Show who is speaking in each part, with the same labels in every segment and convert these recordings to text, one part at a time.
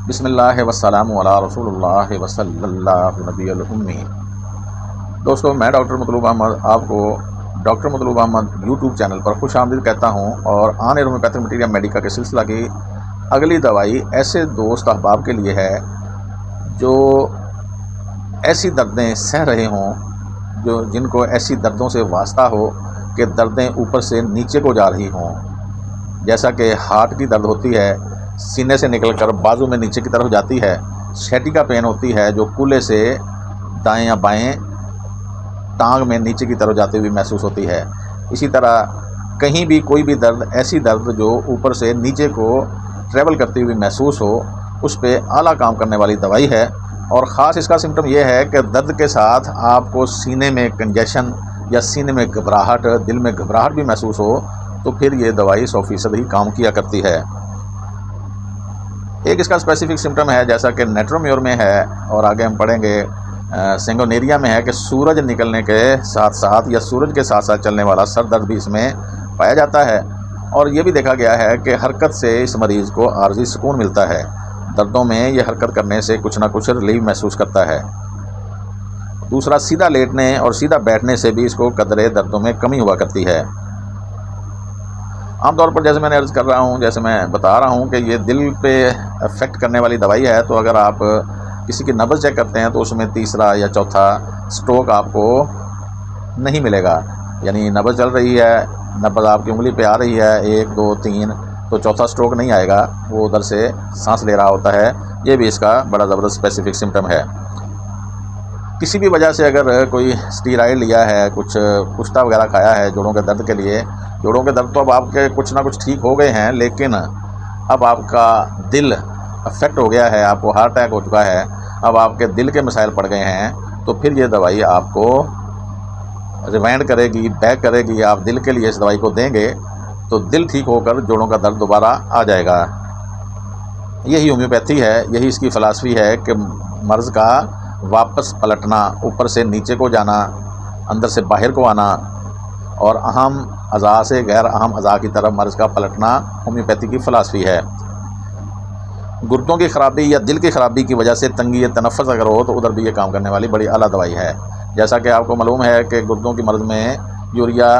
Speaker 1: بسم اللہ والسلام علی رسول اللہ وصلی اللہ نبی الامی۔ دوستو، میں ڈاکٹر مطلوب احمد آپ کو ڈاکٹر مطلوب احمد یوٹیوب چینل پر خوش آمدید کہتا ہوں، اور آن ایئر ہومیوپیتھک مٹیریل میڈیکا کے سلسلہ کی اگلی دوائی ایسے دوست احباب کے لیے ہے جو ایسی دردیں سہ رہے ہوں، جن کو ایسی دردوں سے واسطہ ہو کہ دردیں اوپر سے نیچے کو جا رہی ہوں، جیسا کہ ہارٹ کی درد ہوتی ہے، سینے سے نکل کر بازو میں نیچے کی طرف جاتی ہے، سیٹیکا پین ہوتی ہے جو کولے سے دائیں یا بائیں ٹانگ میں نیچے کی طرف جاتے ہوئی محسوس ہوتی ہے۔ اسی طرح کہیں بھی کوئی بھی درد، ایسی درد جو اوپر سے نیچے کو ٹریول کرتی ہوئی محسوس ہو، اس پہ اعلیٰ کام کرنے والی دوائی ہے۔ اور خاص اس کا سمٹم یہ ہے کہ درد کے ساتھ آپ کو سینے میں کنجیشن یا سینے میں گھبراہٹ، دل میں گھبراہٹ بھی محسوس ہو تو پھر یہ دوائی 100% ہی کام کیا کرتی ہے۔ ایک اس کا اسپیسیفک سمٹم ہے، جیسا کہ نیٹرومیور میں ہے اور آگے ہم پڑھیں گے سنگونیریا میں ہے، کہ سورج نکلنے کے ساتھ ساتھ یا سورج کے ساتھ ساتھ چلنے والا سر درد بھی اس میں پایا جاتا ہے۔ اور یہ بھی دیکھا گیا ہے کہ حرکت سے اس مریض کو عارضی سکون ملتا ہے۔ دردوں میں یہ حرکت کرنے سے کچھ نہ کچھ ریلیف محسوس کرتا ہے۔ دوسرا، سیدھا لیٹنے اور سیدھا بیٹھنے سے بھی اس کو قدرے دردوں میں کمی ہوا کرتی ہے۔ عام طور پر جیسے میں نے عرض کر رہا ہوں، جیسے میں بتا رہا ہوں کہ یہ دل پہ افیکٹ کرنے والی دوائی ہے، تو اگر آپ کسی کی نبض چیک کرتے ہیں تو اس میں تیسرا یا چوتھا سٹروک آپ کو نہیں ملے گا۔ یعنی نبض چل رہی ہے، نبض آپ کی انگلی پہ آ رہی ہے 1 2 3، تو چوتھا سٹروک نہیں آئے گا، وہ ادھر سے سانس لے رہا ہوتا ہے۔ یہ بھی اس کا بڑا زبردست اسپیسیفک سمٹم ہے۔ کسی بھی وجہ سے اگر کوئی اسٹیرائڈ لیا ہے، کچھ پشتا وغیرہ کھایا ہے جوڑوں کے درد کے لیے، جوڑوں کے درد تو اب آپ کے کچھ نہ کچھ ٹھیک ہو گئے ہیں، لیکن اب آپ کا دل افیکٹ ہو گیا ہے، آپ کو ہارٹ اٹیک ہو چکا ہے، اب آپ کے دل کے مسائل پڑ گئے ہیں، تو پھر یہ دوائی آپ کو ریوائنڈ کرے گی، بیک کرے گی۔ آپ دل کے لیے اس دوائی کو دیں گے تو دل ٹھیک ہو کر جوڑوں کا درد دوبارہ آ جائے گا۔ یہی ہومیوپیتھی ہے، یہی اس کی فلاسفی ہے کہ مرض کا واپس پلٹنا، اوپر سے نیچے کو جانا، اندر سے باہر کو آنا، اور اہم اعضاء سے غیر اہم اعضاء کی طرف مرض کا پلٹنا ہومیوپیتھی کی فلاسفی ہے۔ گردوں کی خرابی یا دل کی خرابی کی وجہ سے تنگی تنفس اگر ہو تو ادھر بھی یہ کام کرنے والی بڑی اعلیٰ دوائی ہے۔ جیسا کہ آپ کو معلوم ہے کہ گردوں کی مرض میں یوریا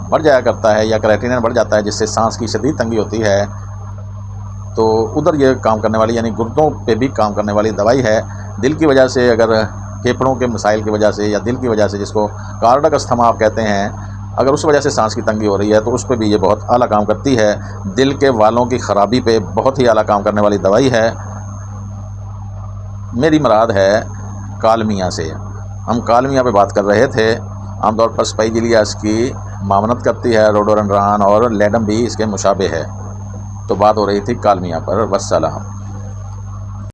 Speaker 1: بڑھ جایا کرتا ہے یا کریٹینن بڑھ جاتا ہے، جس سے سانس کی شدید تنگی ہوتی ہے، تو ادھر یہ کام کرنے والی، یعنی گردوں پہ بھی کام کرنے والی دوائی ہے۔ دل کی وجہ سے، اگر پھیپھڑوں کے مسائل کی وجہ سے یا دل کی وجہ سے، جس کو کارڈک استھما آپ کہتے ہیں، اگر اس وجہ سے سانس کی تنگی ہو رہی ہے تو اس پہ بھی یہ بہت اعلیٰ کام کرتی ہے۔ دل کے والوں کی خرابی پہ بہت ہی اعلیٰ کام کرنے والی دوائی ہے۔ میری مراد ہے کالمیا سے۔ ہم کالمیا پہ بات کر رہے تھے۔ عام طور پر سپائیجلیا اس کی معاونت کرتی ہے، روڈورنڈران اور لیڈم بھی اس کے مشابہ ہے، تو بات ہو رہی تھی کالمیا پر۔ والسلام۔